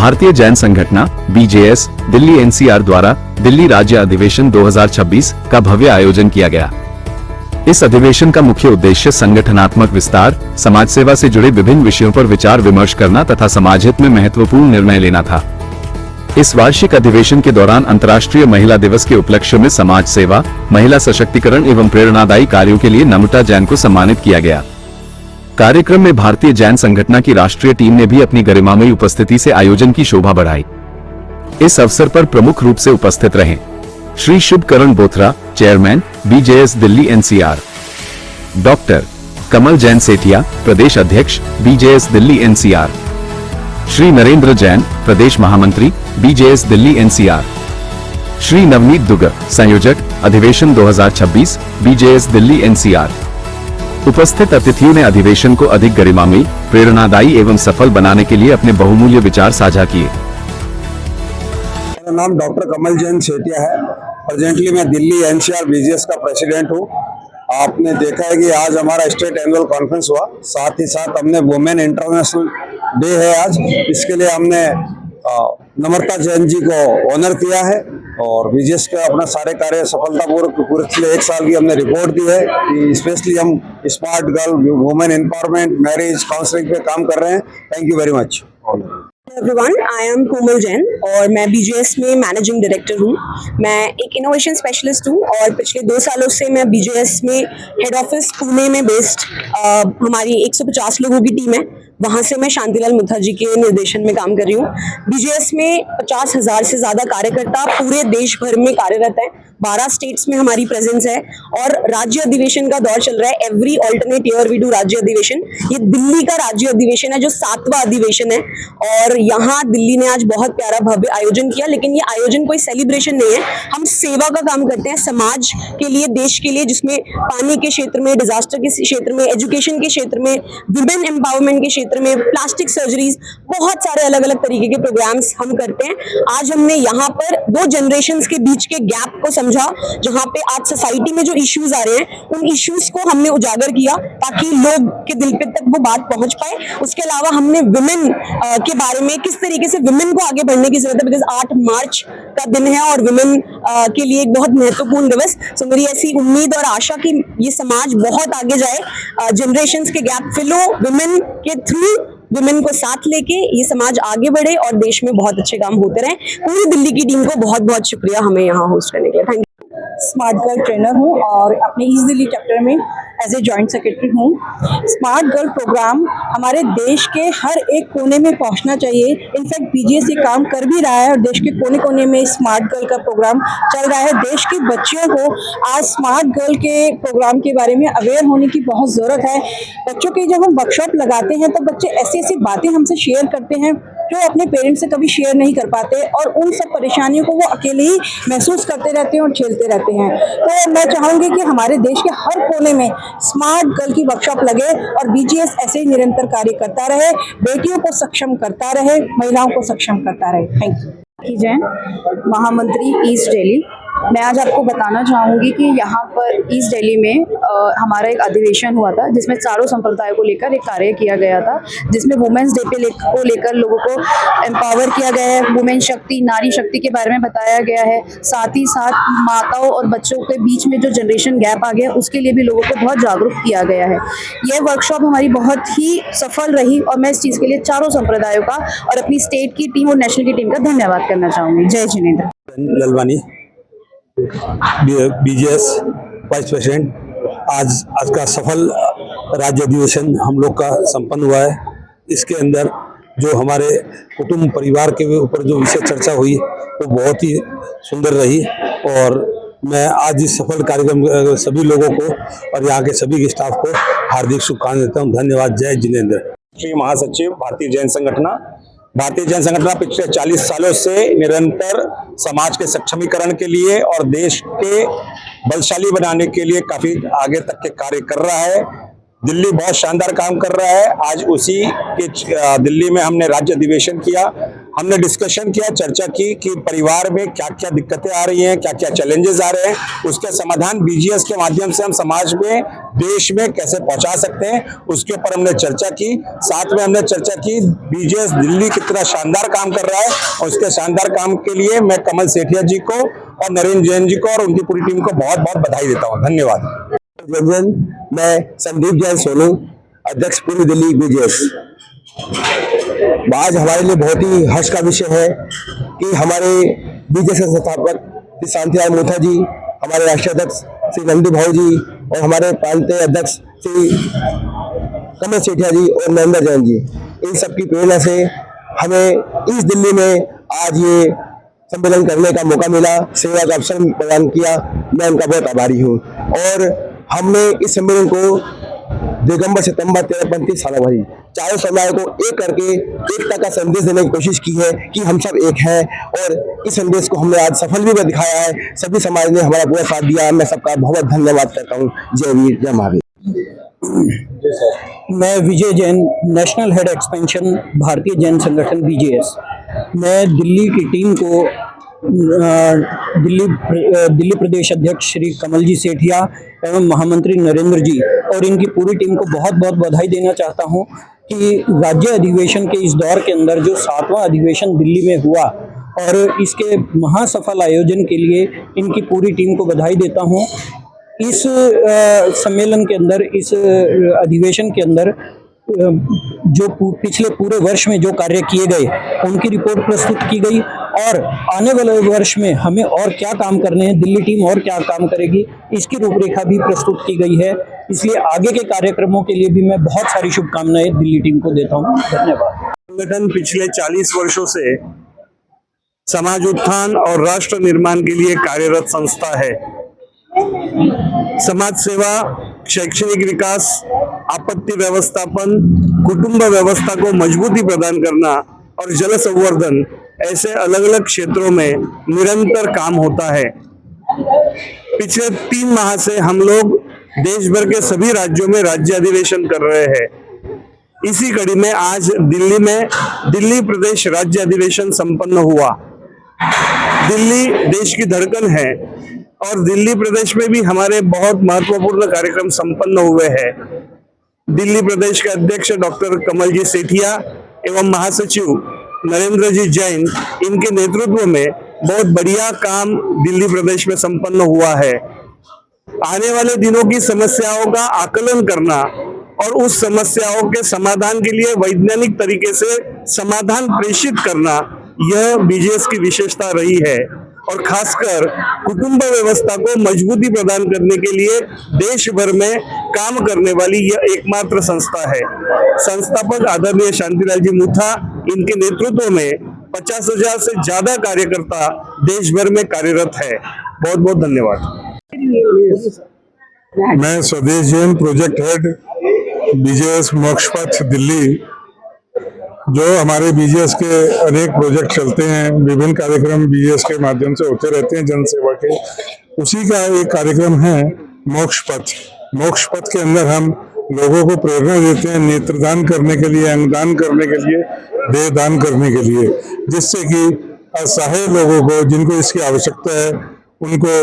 भारतीय जैन संगठन BJS Delhi NCR द्वारा दिल्ली राज्य अधिवेशन 2026 का भव्य आयोजन किया गया। इस अधिवेशन का मुख्य उद्देश्य संगठनात्मक विस्तार, समाज सेवा से जुड़े विभिन्न विषयों पर विचार विमर्श करना तथा समाज हित में महत्वपूर्ण निर्णय लेना था। इस वार्षिक अधिवेशन के दौरान अंतर्राष्ट्रीय महिला दिवस के उपलक्ष्य में समाज सेवा, महिला सशक्तिकरण एवं प्रेरणादायी कार्यों के लिए नम्रता जैन को सम्मानित किया गया। कार्यक्रम में भारतीय जैन संगठन की राष्ट्रीय टीम ने भी अपनी गरिमामयी उपस्थिति से आयोजन की शोभा बढ़ाई। इस अवसर पर प्रमुख रूप से उपस्थित रहे Shri Shubhkaran Bothra, chairman BJS Delhi NCR, doctor Kamal Jain Sethia, प्रदेश अध्यक्ष बीजेएस दिल्ली एनसीआर, श्री नरेंद्र जैन, प्रदेश महामंत्री बीजेएस दिल्ली एनसीआर, श्री नवनीत दुगर, संयोजक अधिवेशन 2026 बीजेएस दिल्ली एनसीआर। उपस्थित अतिथियों ने अधिवेशन को अधिक गरिमामयी, प्रेरणादायी एवं सफल बनाने के लिए अपने बहुमूल्य विचार साझा किए। मेरा नाम डॉक्टर कमल जैन सेठिया है। प्रेजेंटली मैं दिल्ली एनसीआर बीजेएस का प्रेसिडेंट हूँ। आपने देखा है कि आज हमारा स्टेट एनुअल कॉन्फ्रेंस हुआ, साथ ही साथ हमने वुमेन इंटरनेशनल डे है आज, इसके लिए हमने नम्रता जैन जी को ऑनर किया है और बीजेएस का अपना सारे कार्य सफलतापूर्वक पूरे पिछले 1 साल की हमने रिपोर्ट दी है कि स्पेशली हम smart girl, women empowerment, marriage counselling पे काम कर रहे हैं। Thank you very much. Everyone, I am Komal Jain और मैं बीजेएस में मैनेजिंग डायरेक्टर हूँ। मैं एक इनोवेशन स्पेशलिस्ट हूँ और पिछले 2 सालों से मैं बीजेएस में हेड ऑफिस पुणे में बेस्ड हमारी 150 लोगों की टीम है, वहाँ से मैं शांतिलाल मुखर्जी के निर्देशन में काम कर रही हूँ। बीजेएस में 50,000 से ज़्यादा कार्यकर्ता पूरे देश भर में कार्यरत हैं। 12 स्टेट्स में हमारी प्रेजेंस है और राज्य अधिवेशन का दौर चल रहा है। Every alternate year we do राज्य अधिवेशन। ये दिल्ली का राज्य अधिवेशन है जो 7वां अधिवेशन है और यहाँ दिल्ली ने आज बहुत प्यारा भव्य आयोजन किया। लेकिन ये आयोजन कोई सेलिब्रेशन नहीं है, हम सेवा का काम करते हैं समाज के लिए, देश के लिए, जिसमें पानी के क्षेत्र में, डिजास्टर के क्षेत्र में, एजुकेशन के क्षेत्र में, विमेन एम्पावरमेंट के क्षेत्र में, प्लास्टिक सर्जरीज, बहुत सारे अलग अलग तरीके के प्रोग्राम्स हम करते हैं। आज हमने यहाँ पर 2 जनरेशंस के बीच के गैप को समझा, जहाँ पे आज सोसाइटी में जो इश्यूज आ रहे हैं उन इश्यूज को हमने उजागर किया ताकि लोग के दिल पे तक वो बात पहुंच पाए। उसके अलावा हमने विमेन के बारे में, किस तरीके से विमेन को आगे बढ़ने की जरूरत है, बिकॉज 8 मार्च का दिन है और विमेन के लिए एक बहुत महत्वपूर्ण दिवस। सो मेरी ऐसी उम्मीद और आशा कि ये समाज बहुत आगे जाए, जनरेशंस के गैप फिल हो, विमेन के थ्रू, विमेन को साथ लेके ये समाज आगे बढ़े और देश में बहुत अच्छे काम होते रहे। पूरी दिल्ली की टीम को बहुत बहुत शुक्रिया हमें यहाँ होस्ट करने के लिए। Thank you. Smart girl trainer हूँ और अपने ईस्ट दिल्ली चैप्टर में एज ए जॉइंट सेक्रेटरी हूँ। स्मार्ट गर्ल प्रोग्राम हमारे देश के हर एक कोने में पहुँचना चाहिए। इनफैक्ट बीजेएस ये काम कर भी रहा है और देश के कोने कोने में स्मार्ट गर्ल का प्रोग्राम चल रहा है। देश के बच्चों को आज स्मार्ट गर्ल के प्रोग्राम के बारे में अवेयर होने की बहुत ज़रूरत है। बच्चों की जब हम वर्कशॉप लगाते हैं तो बच्चे ऐसी ऐसी बातें हमसे शेयर करते हैं जो अपने पेरेंट्स से कभी शेयर नहीं कर पाते और उन सब परेशानियों को वो अकेले ही महसूस करते रहते हैं और झेलते रहते हैं। तो मैं चाहूँगी कि हमारे देश के हर कोने में स्मार्ट गर्ल की वर्कशॉप लगे और बीजेएस ऐसे ही निरंतर कार्य करता रहे, बेटियों को सक्षम करता रहे, महिलाओं को सक्षम करता रहे। Thank you. जैन, महामंत्री ईस्ट दिल्ली। मैं आज आपको बताना चाहूँगी कि यहाँ पर ईस्ट दिल्ली में हमारा एक अधिवेशन हुआ था जिसमें चारों संप्रदायों को लेकर एक कार्य किया गया था, जिसमें वुमेन्स डे को लेकर लोगों को एम्पावर किया गया है। वुमेन शक्ति, नारी शक्ति के बारे में बताया गया है। साथ ही साथ माताओं और बच्चों के बीच में जो जनरेशन गैप आ गया उसके लिए भी लोगों को बहुत जागरूक किया गया है। यह वर्कशॉप हमारी बहुत ही सफल रही और मैं इस चीज़ के लिए चारों संप्रदायों का और अपनी स्टेट की टीम और नेशनल की टीम का धन्यवाद करना चाहूँगी। जय Jinendra. Lalwani, BJS vice president. आज का सफल राज्य अधिवेशन हम लोग का संपन्न हुआ है। इसके अंदर जो हमारे कुटुंब परिवार के ऊपर जो विषय चर्चा हुई वो बहुत ही सुंदर रही और मैं आज इस सफल कार्यक्रम सभी लोगों को और यहाँ के सभी स्टाफ को हार्दिक शुभकामनाएं देता हूँ। धन्यवाद। जय जिनेंद्र। श्री महासचिव भारतीय जैन संगठन पिछले 40 सालों से निरंतर समाज के सक्षमीकरण के लिए और देश के बलशाली बनाने के लिए काफी आगे तक के कार्य कर रहा है। दिल्ली बहुत शानदार काम कर रहा है। आज उसी के दिल्ली में हमने राज्य अधिवेशन किया, हमने डिस्कशन किया, चर्चा की कि परिवार में क्या क्या दिक्कतें आ रही हैं, क्या क्या चैलेंजेस आ रहे हैं, उसके समाधान बीजीएस के माध्यम से हम समाज में, देश में कैसे पहुंचा सकते हैं, उसके ऊपर हमने चर्चा की। साथ में हमने चर्चा की बीजीएस दिल्ली कितना शानदार काम कर रहा है, और उसके शानदार काम के लिए मैं कमल सेठिया जी को और नरेंद्र जैन जी को और उनकी पूरी टीम को बहुत बहुत बधाई देता हूँ। धन्यवाद। मैं संदीप जैन सोनू, अध्यक्ष पूर्व दिल्ली बीजेएस। आज हमारे लिए बहुत ही हर्ष का विषय है कि हमारे बीजेएस के संस्थापक श्री शांतिलाल मोथा जी, हमारे राष्ट्रीय अध्यक्ष श्री नंदू भाऊ जी और हमारे प्रांतीय अध्यक्ष श्री कमल सेठिया जी और नरेंद्र जैन जी, इन सबकी प्रेरणा से हमें इस दिल्ली में आज ये सम्मेलन करने का मौका मिला, सेवा का अवसर प्रदान किया। मैं उनका बहुत आभारी हूँ। और हमने इस सम्मेलन को दिगंबर सितंबर 13-35 सालों भरी चारों समुदायों को एक करके एकता का संदेश देने की कोशिश की है कि हम सब एक हैं, और इस संदेश को हमने आज सफल भी दिखाया है। सभी समाज ने हमारा पूरा साथ दिया। मैं सबका बहुत धन्यवाद करता हूँ। जय वीर जय महावीर। मैं विजय जैन, नेशनल हेड एक्सपेंशन, भारतीय जैन संगठन बीजेएस। मैं दिल्ली की टीम को दिल्ली प्रदेश अध्यक्ष श्री कमल जी सेठिया एवं महामंत्री नरेंद्र जी और इनकी पूरी टीम को बहुत बहुत बधाई देना चाहता हूं कि राज्य अधिवेशन के इस दौर के अंदर जो 7वां अधिवेशन दिल्ली में हुआ, और इसके महासफल आयोजन के लिए इनकी पूरी टीम को बधाई देता हूं। इस सम्मेलन के अंदर, इस अधिवेशन के अंदर जो पिछले पूरे वर्ष में जो कार्य किए गए उनकी रिपोर्ट प्रस्तुत की गई, और आने वाले वर्ष में हमें और क्या काम करने हैं, दिल्ली टीम और क्या काम करेगी, इसकी रूपरेखा भी प्रस्तुत की गई है। इसलिए आगे के कार्यक्रमों के लिए भी मैं बहुत सारी शुभकामनाएं दिल्ली टीम को देता हूं। धन्यवाद। संगठन पिछले 40 वर्षों से समाज उत्थान और राष्ट्र निर्माण के लिए कार्यरत संस्था है। समाज सेवा, शैक्षणिक विकास, आपत्ति व्यवस्थापन, कुटुंब व्यवस्था को मजबूती प्रदान करना और जल संवर्धन, ऐसे अलग अलग क्षेत्रों में निरंतर काम होता है। पिछले 3 माह से हम लोग देश भर के सभी राज्यों में राज्य अधिवेशन कर रहे हैं। इसी कड़ी में आज दिल्ली में दिल्ली प्रदेश राज्य अधिवेशन संपन्न हुआ। दिल्ली देश की धड़कन है और दिल्ली प्रदेश में भी हमारे बहुत महत्वपूर्ण कार्यक्रम संपन्न हुए हैं। दिल्ली प्रदेश के अध्यक्ष डॉक्टर कमल जी सेठिया एवं महासचिव नरेंद्र जी जैन, इनके नेतृत्व में बहुत बढ़िया काम दिल्ली प्रदेश में संपन्न हुआ है। आने वाले दिनों की समस्याओं का आकलन करना और उस समस्याओं के समाधान के लिए वैज्ञानिक तरीके से समाधान प्रेषित करना, यह बीजेएस की विशेषता रही है। और खासकर कुटुंब व्यवस्था को मजबूती प्रदान करने के लिए देश भर में काम करने वाली यह एकमात्र संस्था है। संस्थापक आदरणीय शांतिलाल जी मोथा, इनके नेतृत्व में 50,000 से ज्यादा कार्यकर्ता देश भर में कार्यरत है। बहुत बहुत धन्यवाद। मैं स्वदेश जैन, प्रोजेक्ट हेड, बीजेएस मोक्ष पथ दिल्ली। जो हमारे बीजेएस के अनेक प्रोजेक्ट चलते हैं, विभिन्न कार्यक्रम बीजेएस के माध्यम से होते रहते हैं जन सेवा के, उसी का एक कार्यक्रम है मोक्ष पथ। मोक्ष पथ के अंदर हम लोगों को प्रेरणा देते हैं नेत्रदान करने के लिए, अंगदान करने के लिए, देहदान करने के लिए, जिससे कि असहाय लोगों को, जिनको इसकी आवश्यकता है, उनको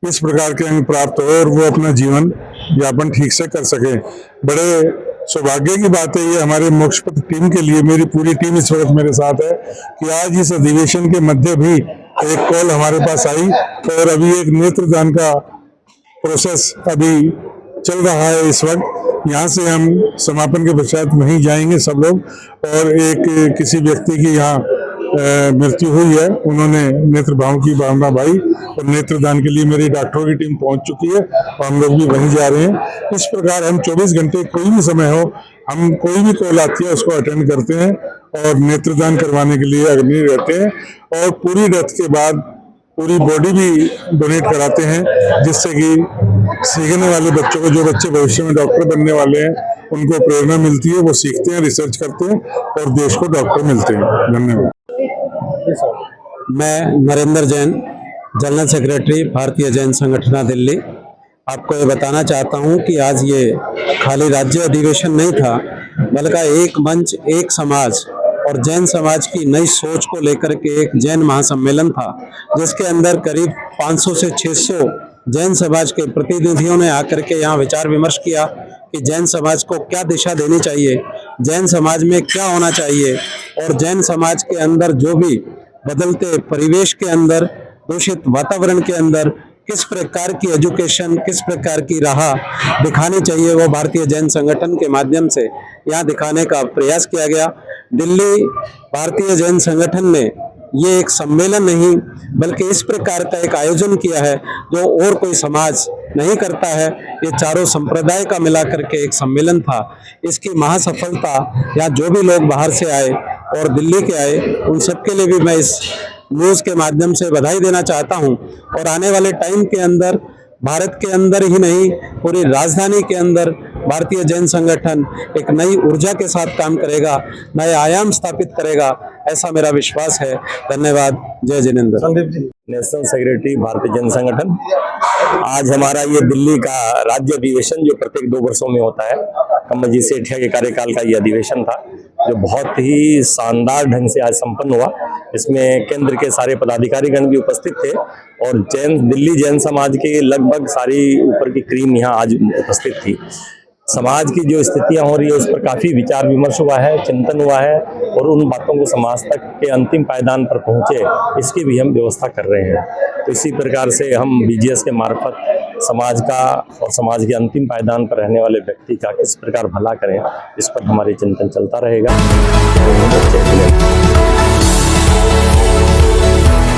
इस प्रकार के अंग प्राप्त हो और वो अपना जीवन यापन ठीक से कर सके। बड़े सौभाग्य की बात है ये हमारे मोक्ष पथ टीम के लिए। मेरी पूरी टीम इस वक्त मेरे साथ है कि आज इस अधिवेशन के मध्य भी एक कॉल हमारे पास आई और अभी एक नेत्रदान का प्रोसेस अभी चल रहा है इस वक्त। यहाँ से हम समापन के पश्चात वहीं जाएंगे सब लोग, और एक किसी व्यक्ति की यहाँ मृत्यु हुई है, उन्होंने नेत्र भाव की भावना भाई, और नेत्रदान के लिए मेरी डॉक्टरों की टीम पहुंच चुकी है और हम लोग भी वहीं जा रहे हैं। इस प्रकार हम 24 घंटे कोई भी समय हो, हम कोई भी कॉल आती है उसको अटेंड करते हैं और नेत्रदान करवाने के लिए अग्रणी रहते हैं, और पूरी डेथ के बाद पूरी बॉडी भी डोनेट कराते हैं, जिससे कि सीखने वाले बच्चों को, जो बच्चे भविष्य में डॉक्टर बनने वाले हैं, उनको प्रेरणा मिलती है, वो सीखते हैं, रिसर्च करते हैं और देश को डॉक्टर मिलते हैं। धन्यवाद। मैं नरेंद्र जैन, जनरल सेक्रेटरी, भारतीय जैन संगठन दिल्ली। आपको ये बताना चाहता हूँ कि आज ये खाली राज्य अधिवेशन नहीं था, बल्कि एक मंच, एक समाज और जैन समाज की नई सोच को लेकर के एक जैन महासम्मेलन था, जिसके अंदर करीब 500 से 600 जैन समाज के प्रतिनिधियों ने आकर के यहाँ विचार विमर्श किया कि जैन समाज को क्या दिशा देनी चाहिए, जैन समाज में क्या होना चाहिए और जैन समाज के अंदर जो भी बदलते परिवेश के अंदर, दूषित वातावरण के अंदर किस प्रकार की एजुकेशन, किस प्रकार की राह दिखानी चाहिए, वो भारतीय जैन संगठन के माध्यम से यहाँ दिखाने का प्रयास किया गया। दिल्ली भारतीय जैन संगठन ने ये एक सम्मेलन नहीं बल्कि इस प्रकार का एक आयोजन किया है जो और कोई समाज नहीं करता है। ये चारों संप्रदाय का मिला करके एक सम्मेलन था। इसकी महासफलता, या जो भी लोग बाहर से आए और दिल्ली के आए, उन सबके लिए भी मैं इस न्यूज़ के माध्यम से बधाई देना चाहता हूं। और आने वाले टाइम के अंदर भारत के अंदर ही नहीं, पूरी राजधानी के अंदर भारतीय जैन संगठन एक नई ऊर्जा के साथ काम करेगा, नए आयाम स्थापित करेगा, ऐसा मेरा विश्वास है। धन्यवाद। जय जिनेंद्र। संदीप जी, नेशनल सेक्रेटरी भारतीय जैन संगठन। आज हमारा ये दिल्ली का राज्य अधिवेशन जो प्रत्येक 2 वर्षों में होता है, कमल जी सेठिया के कार्यकाल का ये अधिवेशन था, जो बहुत ही शानदार ढंग से आज संपन्न हुआ। इसमें केंद्र के सारे पदाधिकारीगण भी उपस्थित थे और दिल्ली जैन समाज के लगभग सारी ऊपर की क्रीम यहाँ आज उपस्थित थी। समाज की जो स्थितियां हो रही है उस पर काफी विचार विमर्श हुआ है, चिंतन हुआ है और उन बातों को समाज तक के अंतिम पायदान पर पहुंचे, इसकी भी हम व्यवस्था कर रहे हैं। तो इसी प्रकार से हम बीजीएस के मार्फत समाज का और समाज के अंतिम पायदान पर रहने वाले व्यक्ति का किस प्रकार भला करें, इस पर हमारी चिंतन चलता रहेगा।